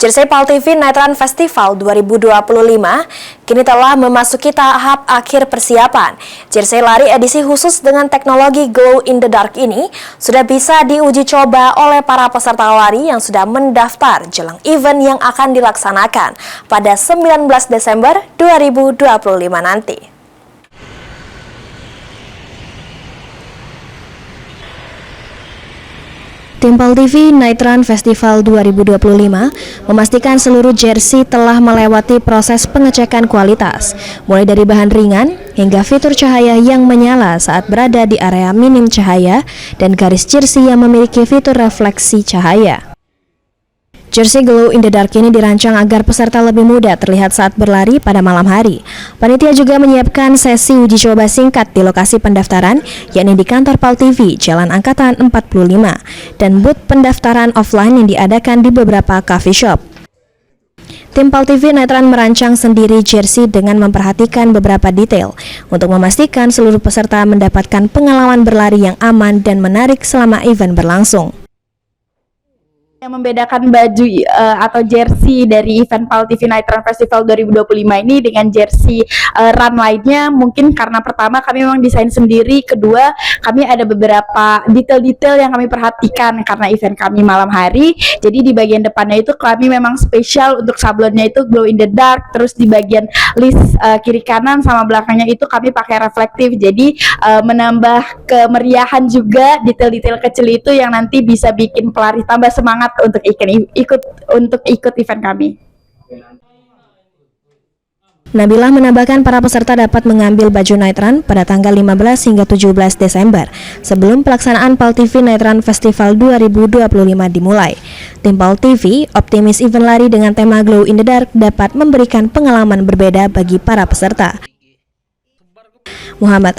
Jersey Pal TV Night Run Festival 2025 kini telah memasuki tahap akhir persiapan. Jersey lari edisi khusus dengan teknologi glow in the dark ini sudah bisa diuji coba oleh para peserta lari yang sudah mendaftar jelang event yang akan dilaksanakan pada 19 Desember 2025 nanti. Tim Pal TV Night Run Festival 2025 memastikan seluruh jersey telah melewati proses pengecekan kualitas, mulai dari bahan ringan hingga fitur cahaya yang menyala saat berada di area minim cahaya dan garis jersey yang memiliki fitur refleksi cahaya. Jersey glow in the dark ini dirancang agar peserta lebih mudah terlihat saat berlari pada malam hari. Panitia juga menyiapkan sesi uji coba singkat di lokasi pendaftaran, yakni di kantor Pal TV, Jalan Angkatan 45, dan booth pendaftaran offline yang diadakan di beberapa coffee shop. Tim Pal TV Night Run merancang sendiri jersey dengan memperhatikan beberapa detail untuk memastikan seluruh peserta mendapatkan pengalaman berlari yang aman dan menarik selama event berlangsung. Yang membedakan baju atau jersey dari event Pal TV Night Run Festival 2025 ini dengan jersey run lainnya mungkin karena pertama kami memang desain sendiri, kedua kami ada beberapa detail-detail yang kami perhatikan karena event kami malam hari. Jadi di bagian depannya itu kami memang spesial untuk sablonnya itu glow in the dark, terus di bagian list kiri kanan sama belakangnya itu kami pakai reflektif. Jadi menambah kemeriahan juga, detail-detail kecil itu yang nanti bisa bikin pelari tambah semangat untuk ikut event kami. Nabilah menambahkan para peserta dapat mengambil baju Night Run pada tanggal 15 hingga 17 Desember sebelum pelaksanaan Pal TV Night Run Festival 2025 dimulai. Tim Pal TV optimis event lari dengan tema glow in the dark dapat memberikan pengalaman berbeda bagi para peserta. Muhammad